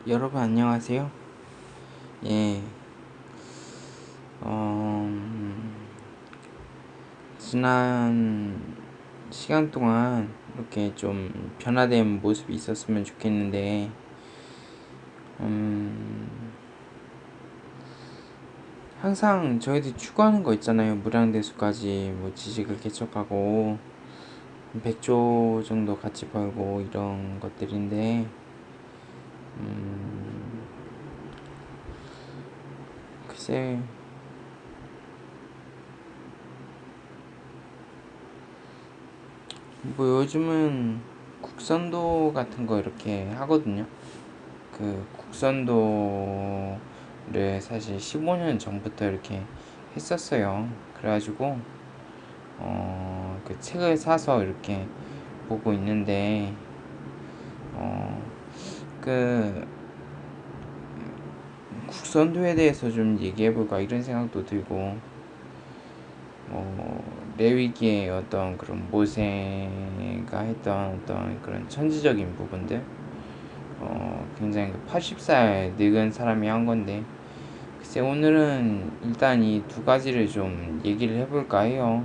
여러분 안녕하세요. 예, 어, 지난 시간 동안 이렇게 좀 변화된 모습이 있었으면 좋겠는데, 항상 저희들이 추구하는 거 있잖아요. 무량대수까지 뭐 지식을 개척하고 100조 정도 같이 벌고 이런 것들인데, 글쎄, 뭐 요즘은 국선도 같은 거 이렇게 하거든요. 그 국선도를 사실 15년 전부터 이렇게 했었어요. 그래가지고 그 책을 사서 이렇게 보고 있는데 그 국선도에 대해서 좀 얘기해볼까 이런 생각도 들고, 레위기의 어떤 그런 모세가 했던 어떤 그런 천지적인 부분들, 굉장히 80살 늙은 사람이 한 건데, 글쎄 오늘은 일단 이 두 가지를 좀 얘기를 해볼까 해요.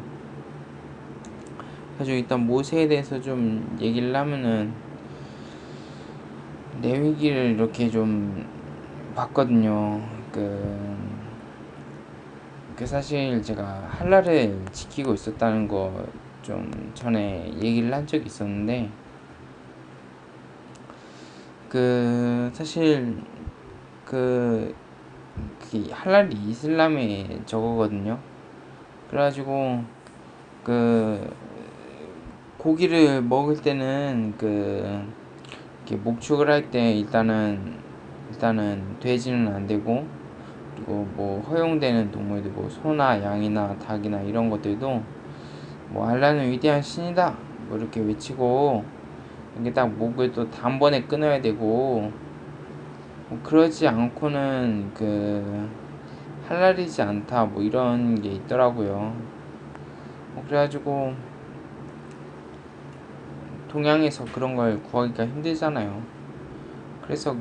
그래서 일단 모세에 대해서 좀 얘기를 하면은, 레위기를 이렇게 좀 봤거든요. 그 사실 제가 할랄을 지키고 있었다는 거 좀 전에 얘기를 한 적이 있었는데, 사실 그, 그 할랄이 이슬람의 저거거든요. 그래가지고 그 고기를 먹을 때는 이렇게 목축을 할 때 일단은 돼지는 안 되고, 그리고 뭐 허용되는 동물들 뭐 소나 양이나 닭이나 이런 것들도 뭐 알라는 위대한 신이다 뭐 이렇게 외치고, 이게 딱 목을 또 단번에 끊어야 되고, 뭐 그러지 않고는 할랄이지 않다 뭐 이런 게 있더라고요. 그래가지고 동양에서 그런 걸 구하기가 힘들잖아요. 그래서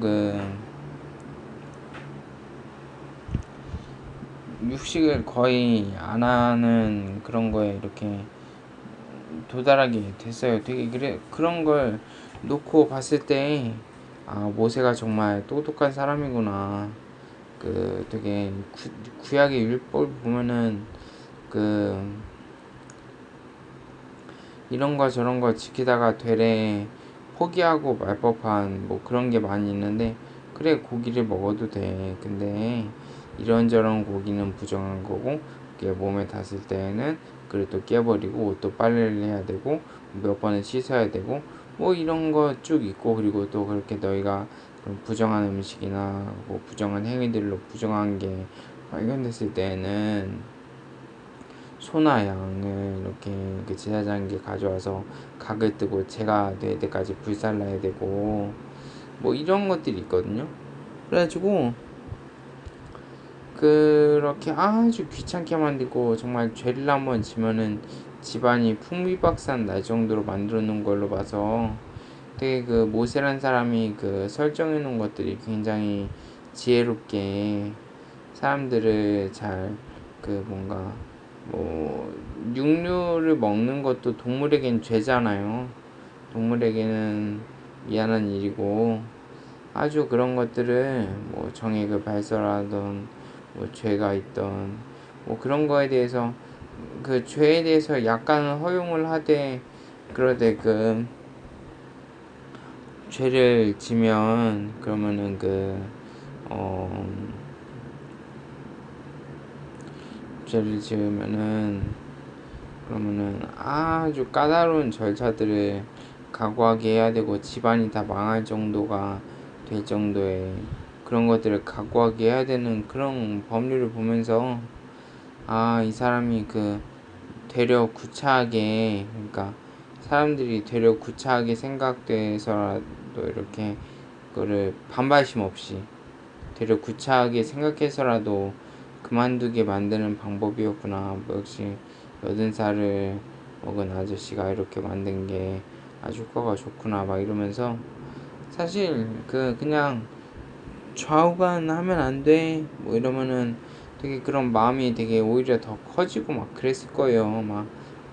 육식을 거의 안 하는 그런 거에 이렇게 도달하게 됐어요. 되게 그런 걸 놓고 봤을 때, 모세가 정말 똑똑한 사람이구나. 되게 구약의 율법 보면은 그 이런 거 저런 거 지키다가 되레 포기하고 말 법한 뭐 그런 게 많이 있는데, 그래 고기를 먹어도 돼. 근데 이런저런 고기는 부정한 거고, 그게 몸에 닿았을 때는 그래도 깨버리고 옷도 빨래를 해야 되고 몇 번은 씻어야 되고 뭐 이런 거 쭉 있고, 그리고 또 그렇게 너희가 그런 부정한 음식이나 뭐 부정한 행위들로 부정한 게 발견됐을 때는 소나 양을 이렇게 그 제사장에게 가져와서 각을 뜨고 제가 될 때까지 불살라야 되고 뭐 이런 것들이 있거든요. 그래가지고 그렇게 아주 귀찮게 만들고, 정말 죄를 한번 지면은 집안이 풍비박산 날 정도로 만들어 놓은 걸로 봐서, 되게 그 모세란 사람이 그 설정해 놓은 것들이 굉장히 지혜롭게 사람들을 잘 뭔가 뭐 육류를 먹는 것도 동물에겐 죄잖아요. 동물에게는 미안한 일이고, 아주 그런 것들을 뭐 정액을 발설하던 뭐 죄가 있던 뭐 그런 거에 대해서, 그 죄에 대해서 약간 허용을 하되, 그러되 죄를 지면 그러면은 어 죄를 지으면은 그러면은 아주 까다로운 절차들을 각오하게 해야 되고, 집안이 다 망할 정도가 될 정도의 그런 것들을 각오하게 해야 되는 그런 법률을 보면서, 이 사람이 되려 구차하게, 그러니까 사람들이 되려 구차하게 생각돼서라도 이렇게 그거를 반발심 없이 되려 구차하게 생각해서라도 그만두게 만드는 방법이었구나. 뭐 역시 80살을 먹은 아저씨가 이렇게 만든 게 아주 효과가 좋구나 막 이러면서, 사실 그냥 좌우간 하면 안 돼 뭐 이러면은 되게 그런 마음이 되게 오히려 더 커지고 막 그랬을 거예요. 막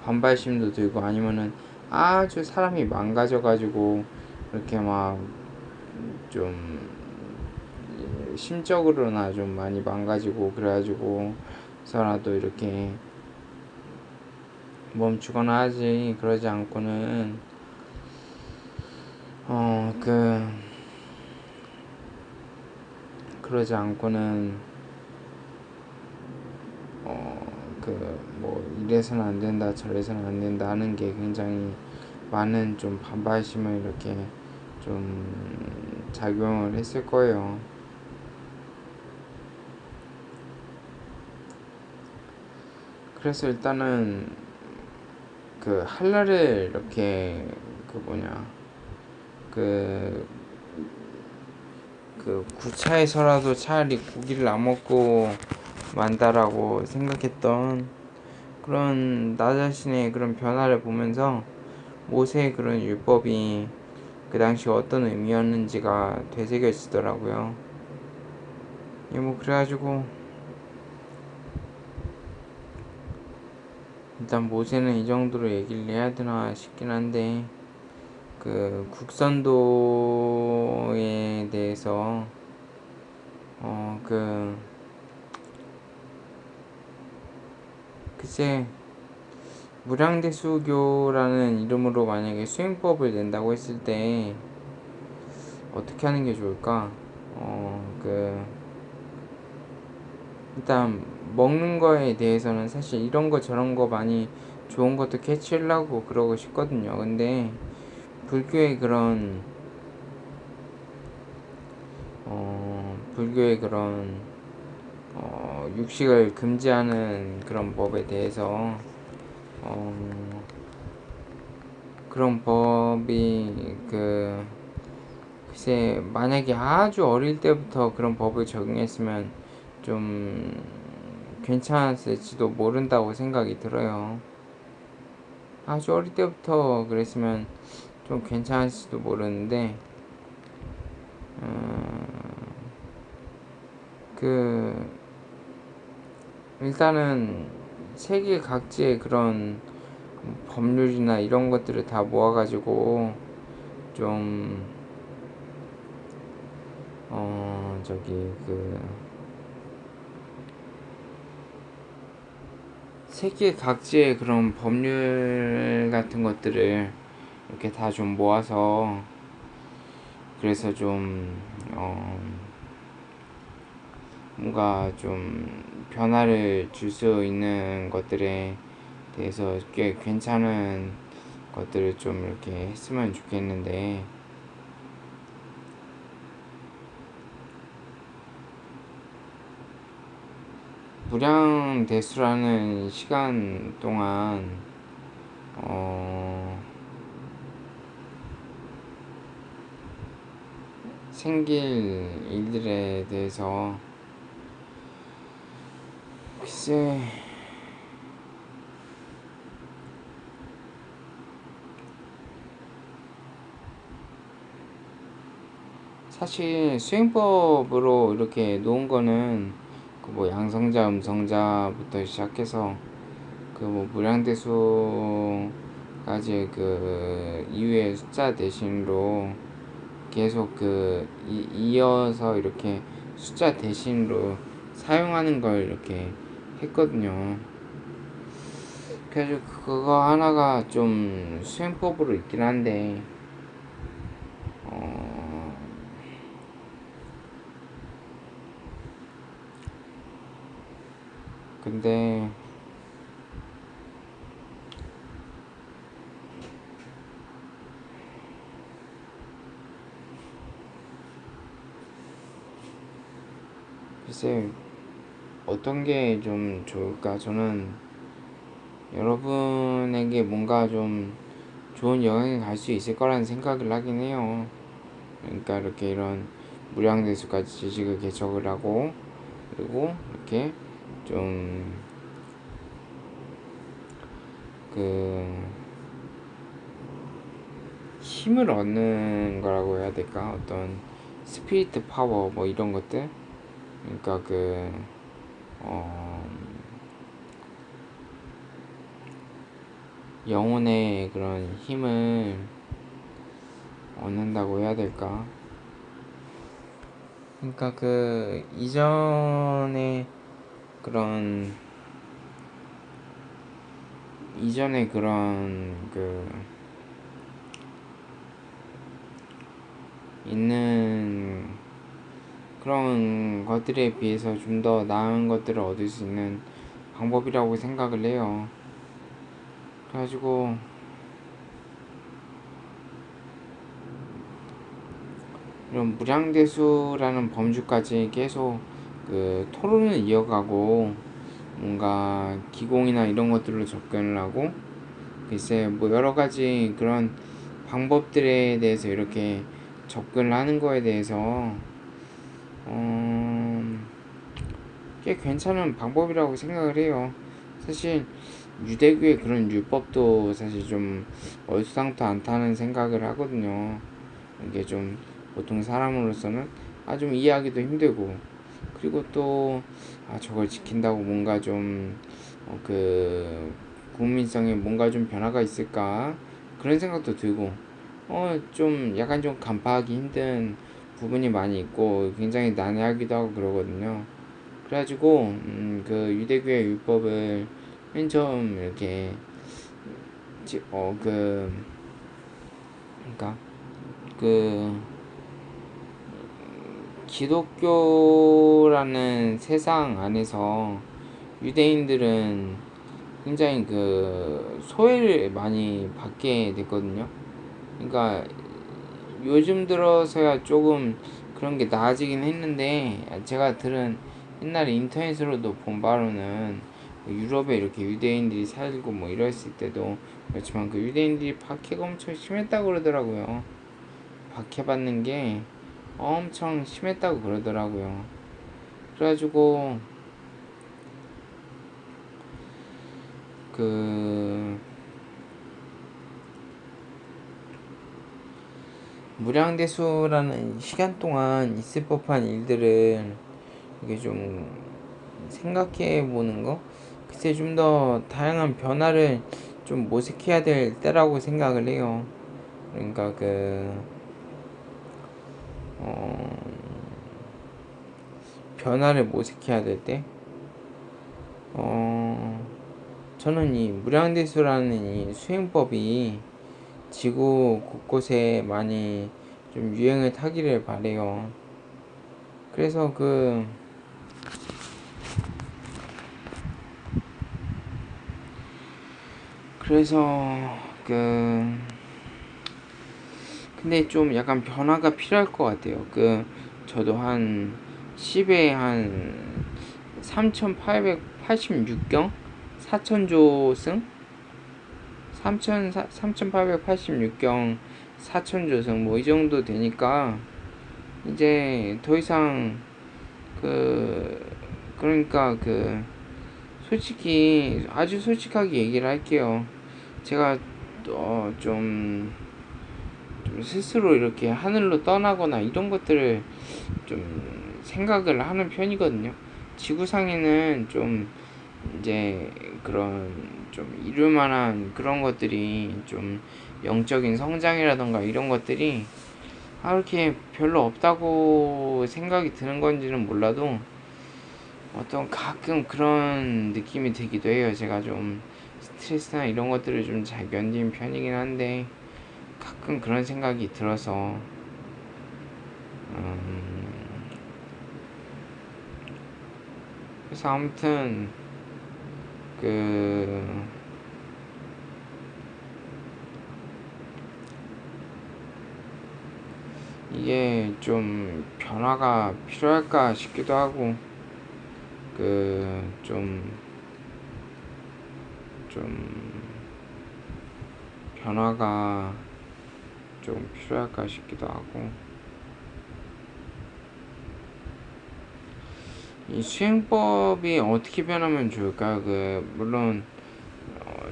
반발심도 들고 아니면은 아주 사람이 망가져가지고 이렇게 막 좀 심적으로나 좀 많이 망가지고 그래가지고 서라도 이렇게 멈추거나 하지. 그러지 않고는 어 그러지 않고는 뭐 이래서는 안 된다 저래서는 안 된다 하는 게 굉장히 많은 좀 반발심을 이렇게 좀 작용을 했을 거예요. 그래서 일단은 할랄을 이렇게 그 구차에서라도 차라리 고기를 안 먹고 만다라고 생각했던 그런 나 자신의 그런 변화를 보면서 모세의 그런 율법이 그 당시 어떤 의미였는지가 되새겨지더라고요. 뭐 그래가지고 일단 모세는 이 정도로 얘기를 해야 되나 싶긴 한데 국선도에 대해서 어 그 글쎄 무량대수교라는 이름으로 만약에 수행법을 낸다고 했을 때 어떻게 하는 게 좋을까? 일단 먹는 거에 대해서는 사실 이런 거 저런 거 많이 좋은 것도 캐치하려고 그러고 싶거든요. 근데 불교의 그런 불교의 그런 육식을 금지하는 그런 법에 대해서 어, 그런 법이 글쎄 만약에 아주 어릴 때부터 그런 법을 적용했으면 좀 괜찮았을지도 모른다고 생각이 들어요. 아주 어릴 때부터 그랬으면 좀 괜찮을지도 모르는데 그 일단은 세계 각지의 그런 법률이나 이런 것들을 다 모아가지고 좀 저기 세계 각지의 그런 법률 같은 것들을 이렇게 다 좀 모아서 그래서 좀 뭔가 좀 변화를 줄 수 있는 것들에 대해서 꽤 괜찮은 것들을 좀 이렇게 했으면 좋겠는데 무량대수라는 시간 동안 생길 일들에 대해서 글쎄 사실 수행법으로 이렇게 놓은 거는 뭐 양성자 음성자부터 시작해서 뭐 무량대수까지 이후의 숫자 대신으로 계속 이어서 이렇게 숫자 대신으로 사용하는 걸 이렇게 했거든요. 그래서 그거 하나가 좀 수행법으로 있긴 한데 근데 글쎄 어떤 게 좀 좋을까? 저는 여러분에게 뭔가 좀 좋은 영향이 갈 수 있을 거라는 생각을 하긴 해요. 그러니까 이렇게 이런 무량대수까지 지식을 개척을 하고 그리고 이렇게 좀 힘을 얻는 거라고 해야 될까? 어떤 스피리트 파워 뭐 이런 것들. 그러니까 어, 영혼의 그런 힘을 얻는다고 해야 될까? 그러니까 그런 이전에 그런 있는 그런 것들에 비해서 좀 더 나은 것들을 얻을 수 있는 방법이라고 생각을 해요. 그래가지고 이런 무량대수라는 범주까지 계속 토론을 이어가고 뭔가 기공이나 이런 것들로 접근을 하고 글쎄 뭐 여러 가지 그런 방법들에 대해서 이렇게 접근을 하는 거에 대해서 꽤 괜찮은 방법이라고 생각을 해요. 사실 유대교의 그런 율법도 사실 좀 얼수당토 않다는 생각을 하거든요. 이게 좀 보통 사람으로서는 좀 이해하기도 힘들고, 그리고 또 저걸 지킨다고 뭔가 좀 국민성에 뭔가 좀 변화가 있을까 그런 생각도 들고, 좀 약간 좀 간파하기 힘든 부분이 많이 있고 굉장히 난해하기도 하고 그러거든요. 그래가지고 유대교의 율법을 맨 처음 이렇게 그러니까 그 기독교라는 세상 안에서 유대인들은 굉장히 소외를 많이 받게 됐거든요. 그러니까 요즘 들어서야 조금 그런 게 나아지긴 했는데, 제가 들은 옛날에 인터넷으로도 본 바로는 유럽에 이렇게 유대인들이 살고 뭐 이랬을 때도 그렇지만 유대인들이 박해가 엄청 심했다고 그러더라고요. 박해받는 게 엄청 심했다고 그러더라고요. 그래가지고 무량대수라는 시간 동안 있을 법한 일들을 이게 좀 생각해 보는 거, 글쎄 좀 더 다양한 변화를 좀 모색해야 될 때라고 생각을 해요. 그러니까 변화를 모색해야 될 때, 저는 이 무량대수라는 이 수행법이 지구 곳곳에 많이 좀 유행을 타기를 바래요. 그래서 그래서 근데 좀 약간 변화가 필요할 것 같아요. 저도 한 10에 한 3886경 4천조승 3886경 4천조승 뭐 이 정도 되니까 이제 더 이상 그러니까 솔직히 아주 솔직하게 얘기를 할게요. 제가 좀 스스로 이렇게 하늘로 떠나거나 이런 것들을 좀 생각을 하는 편이거든요. 지구상에는 좀 이제 그런 좀 이룰 만한 그런 것들이 좀 영적인 성장이라던가 이런 것들이 이렇게 별로 없다고 생각이 드는 건지는 몰라도 어떤 가끔 그런 느낌이 들기도 해요. 제가 좀 스트레스나 이런 것들을 좀 잘 견디는 편이긴 한데 가끔 그런 생각이 들어서 그래서 아무튼 이게 좀 변화가 필요할까 싶기도 하고 좀 변화가 좀 필요할까 싶기도 하고, 이 수행법이 어떻게 변하면 좋을까요? 물론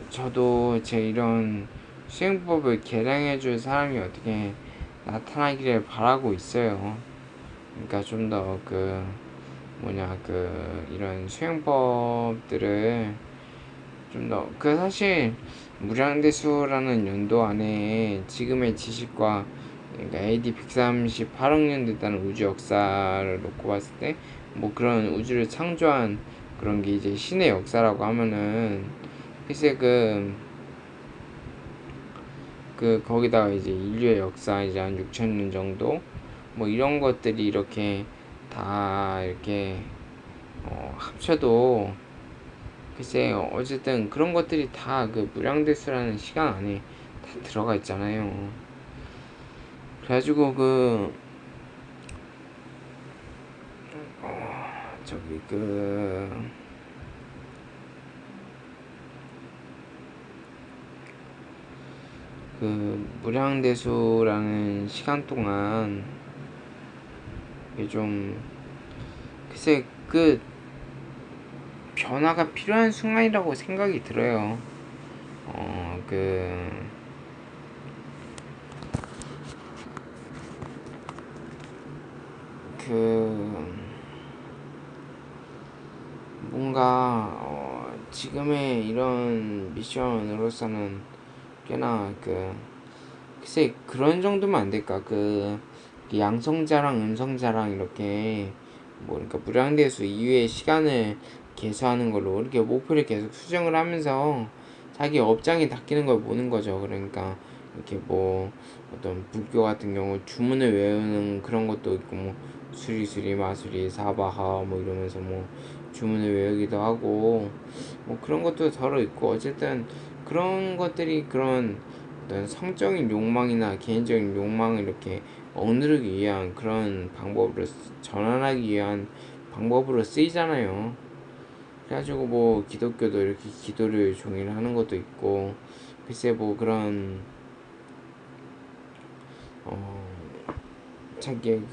저도 제 이런 수행법을 개량해줄 사람이 어떻게 나타나기를 바라고 있어요. 그러니까 좀 더 이런 수행법들을 좀 더 사실 무량대수라는 연도 안에 지금의 지식과 그러니까 AD 138억 년 됐다는 우주 역사를 놓고 봤을 때 뭐 그런 우주를 창조한 그런 게 이제 신의 역사라고 하면은 글쎄 거기다가 이제 인류의 역사 이제 한 6천 년 정도 뭐 이런 것들이 이렇게 다 이렇게 합쳐도 글쎄 어쨌든 그런 것들이 다 그 무량대수라는 시간 안에 다 들어가 있잖아요. 그래가지고 저기 무량대수라는 시간 동안 좀 글쎄 변화가 필요한 순간이라고 생각이 들어요. 뭔가 지금의 이런 미션으로서는 꽤나 글쎄 그런 정도면 안 될까? 양성자랑 음성자랑 이렇게 뭐 그러니까 무량대수 이후의 시간을 계수하는 걸로 이렇게 목표를 계속 수정을 하면서 자기 업장이 닦이는 걸 보는 거죠. 그러니까 이렇게 뭐 어떤 불교 같은 경우 주문을 외우는 그런 것도 있고 뭐 수리수리 마수리 사바하 뭐 이러면서 뭐 주문을 외우기도 하고 뭐 그런 것도 덜어 있고 어쨌든 그런 것들이 그런 어떤 성적인 욕망이나 개인적인 욕망을 이렇게 억누르기 위한 그런 방법으로 전환하기 위한 방법으로 쓰이잖아요. 그래가지고 뭐 기독교도 이렇게 기도를 종일 하는 것도 있고 글쎄 뭐 그런 자기의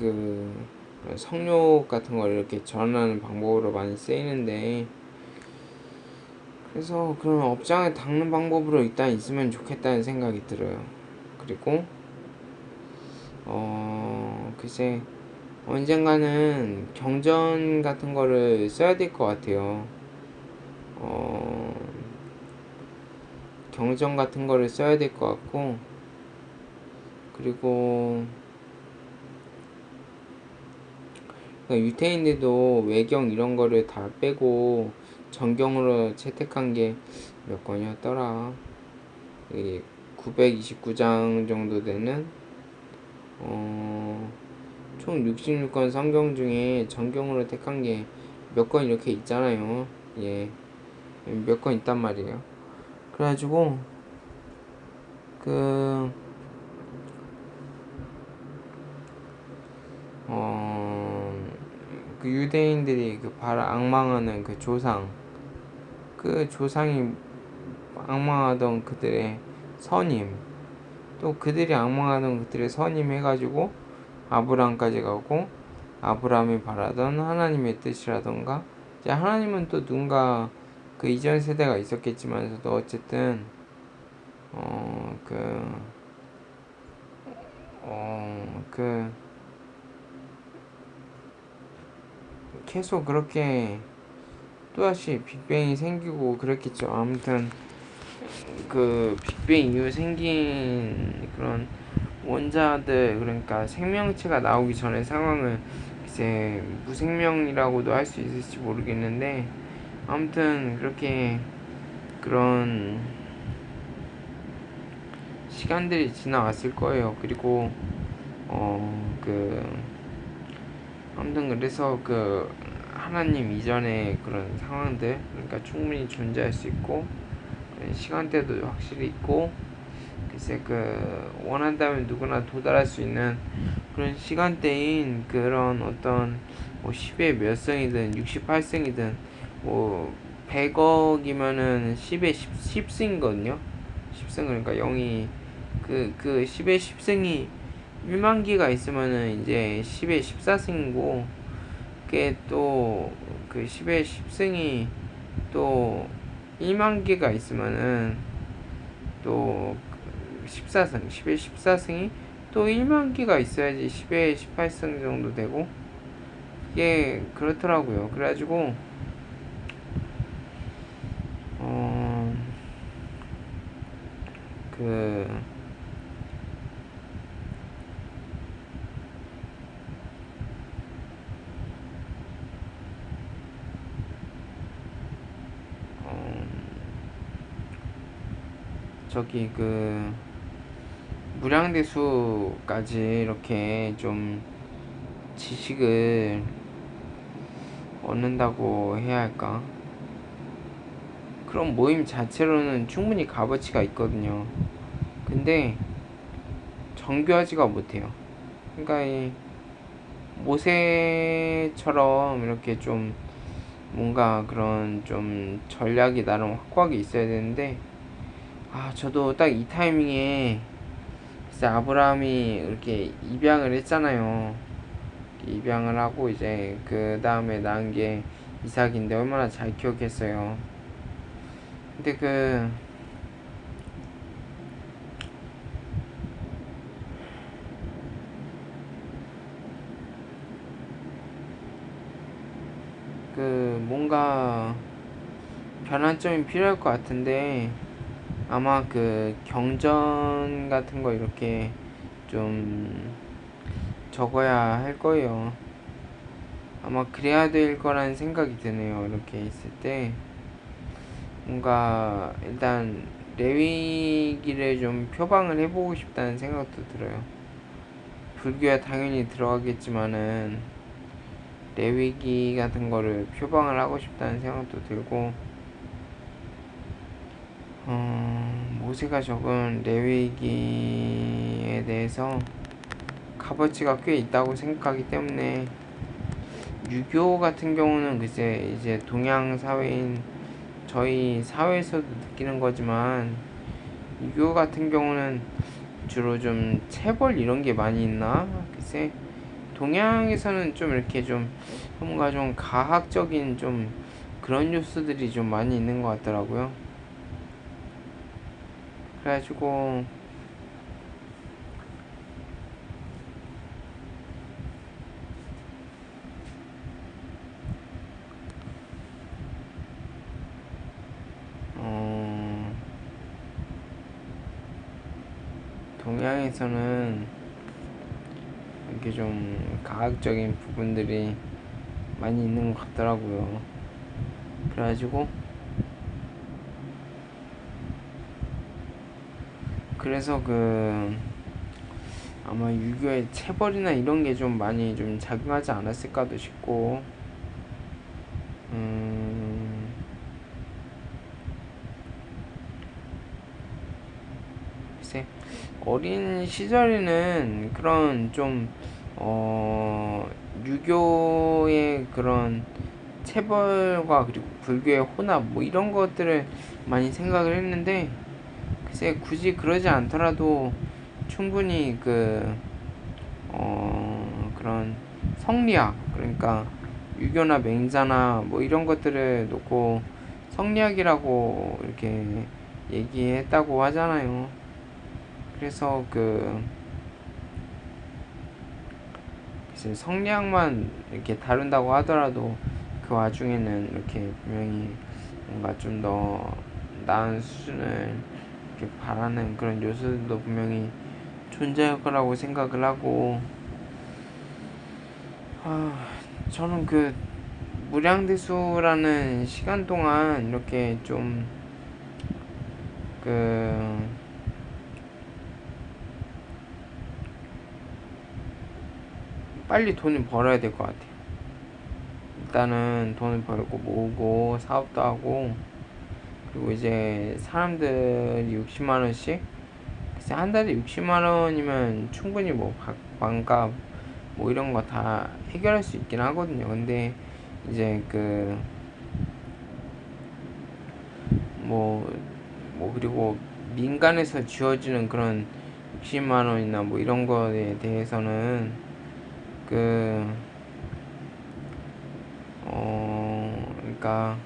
성욕 같은 걸 이렇게 전환하는 방법으로 많이 쓰이는데 그래서 그런 업장을 닦는 방법으로 일단 있으면 좋겠다는 생각이 들어요. 그리고 글쎄 언젠가는 경전 같은 거를 써야 될 것 같아요. 경전 같은 거를 써야 될 것 같고 그리고 유태인들도 외경 이런 거를 다 빼고 정경으로 채택한 게 몇 권이었더라. 929장 정도 되는 총 66권 성경 중에 정경으로 택한 게 몇 권 이렇게 있잖아요. 예, 몇 권 있단 말이에요. 그래가지고 유대인들이 악망하는 조상, 조상이 악망하던 그들의 선임, 또 그들이 악망하던 그들의 선임 해가지고 아브라함까지 가고 아브라함이 바라던 하나님의 뜻이라던가 이제 하나님은 또 누군가 이전 세대가 있었겠지만서도 어쨌든 계속 그렇게 또다시 빅뱅이 생기고 그랬겠죠. 아무튼 빅뱅 이후 생긴 그런 원자들 그러니까 생명체가 나오기 전의 상황을 이제 무생명이라고도 할 수 있을지 모르겠는데 아무튼 그렇게 그런 시간들이 지나왔을 거예요. 그리고 아무튼 그래서 하나님 이전의 그런 상황들 그러니까 충분히 존재할 수 있고 시간대도 확실히 있고 글쎄 원한다면 누구나 도달할 수 있는 그런 시간대인 그런 어떤 뭐 10의 몇 승이든 68승이든 뭐 100억이면은 10의 10승이거든요. 10승 그러니까 0이 10의 10승이 1만 개가 있으면은 이제 10의 14승이고 그게 또 10의 10승이 또 1만 개가 있으면은 또 14승, 10에 14승이 또 1만 기가 있어야지 10에 18승 정도 되고, 이게 그렇더라고요. 그래가지고 어, 그 어, 저기 그 무량대수까지 이렇게 좀 지식을 얻는다고 해야 할까? 그런 모임 자체로는 충분히 값어치가 있거든요. 근데 정교하지가 못해요. 그러니까 이 모세처럼 이렇게 좀 뭔가 그런 좀 전략이 나름 확고하게 있어야 되는데, 저도 딱 이 타이밍에 이제 아브라함이 이렇게 입양을 했잖아요. 입양을 하고 이제 그 다음에 낳은 게 이삭인데 얼마나 잘 키웠겠어요. 근데 뭔가 변환점이 필요할 것 같은데, 아마 그 경전 같은 거 이렇게 좀 적어야 할 거예요. 아마 그래야 될 거라는 생각이 드네요. 이렇게 있을 때 뭔가 일단 레위기를 좀 표방을 해보고 싶다는 생각도 들어요. 불교에 당연히 들어가겠지만은 레위기 같은 거를 표방을 하고 싶다는 생각도 들고, 모세가 적은 레위기에 대해서 값어치가 꽤 있다고 생각하기 때문에, 유교 같은 경우는 글쎄 이제 동양 사회인 저희 사회에서도 느끼는 거지만, 유교 같은 경우는 주로 좀 체벌 이런 게 많이 있나? 글쎄 동양에서는 좀 이렇게 좀 뭔가 좀 가학적인 좀 그런 요소들이 좀 많이 있는 것 같더라고요. 그래가지고 동양에서는 이렇게 좀 가학적인 부분들이 많이 있는 것 같더라고요. 그래가지고 그래서 아마 유교의 체벌이나 이런 게 좀 많이 좀 작용하지 않았을까도 싶고, 글쎄 어린 시절에는 그런 좀 유교의 그런 체벌과 그리고 불교의 혼합 뭐 이런 것들을 많이 생각을 했는데, 글쎄 굳이 그러지 않더라도 충분히 그런 성리학, 그러니까 유교나 맹자나 뭐 이런 것들을 놓고 성리학이라고 이렇게 얘기했다고 하잖아요. 그래서 성리학만 이렇게 다룬다고 하더라도 그 와중에는 이렇게 분명히 뭔가 좀 더 나은 수준을 이렇게 바라는 그런 요소들도 분명히 존재할 거라고 생각을 하고, 저는 무량대수라는 시간 동안 이렇게 좀 빨리 돈을 벌어야 될 것 같아요. 일단은 돈을 벌고 모으고 사업도 하고, 그리고 이제 사람들이 60만원씩, 글쎄 한 달에 60만원이면 충분히 뭐 반값 뭐 이런 거 다 해결할 수 있긴 하거든요. 근데 이제 뭐 그리고 민간에서 지어지는 그런 60만원이나 뭐 이런 거에 대해서는 그러니까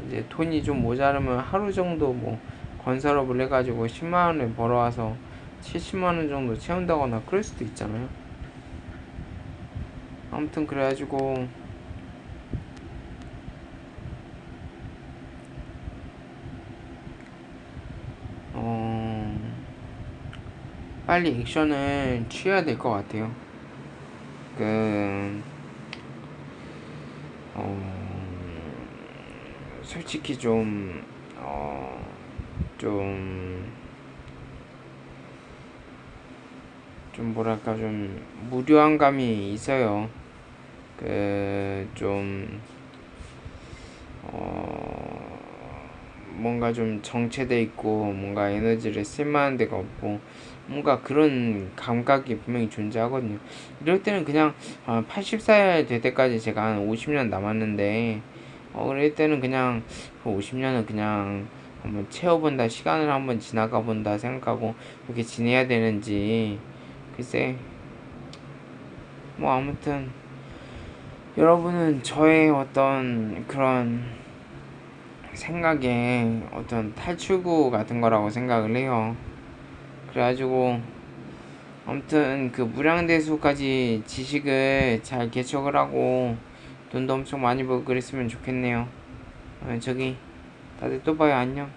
이제 돈이 좀 모자르면 하루 정도 뭐 건설업을 해가지고 10만원을 벌어와서 70만원 정도 채운다거나 그럴 수도 있잖아요. 아무튼 그래가지고 빨리 액션을 취해야 될 것 같아요. 그 솔직히 좀 뭐랄까 좀 무료한 감이 있어요. 좀 뭔가 좀 정체돼 있고 뭔가 에너지를 쓸만한 데가 없고 뭔가 그런 감각이 분명히 존재하거든요. 이럴 때는 그냥 80살 될 때까지 제가 한 50년 남았는데 그럴 때는 그냥 그 50년은 그냥 한번 채워본다, 시간을 한번 지나가 본다 생각하고 그렇게 지내야 되는지 글쎄. 뭐 아무튼 여러분은 저의 어떤 그런 생각에 어떤 탈출구 같은 거라고 생각을 해요. 그래가지고 아무튼 그 무량대수까지 지식을 잘 개척을 하고 돈도 엄청 많이 벌고 그랬으면 좋겠네요. 저기 다들 또 봐요. 안녕.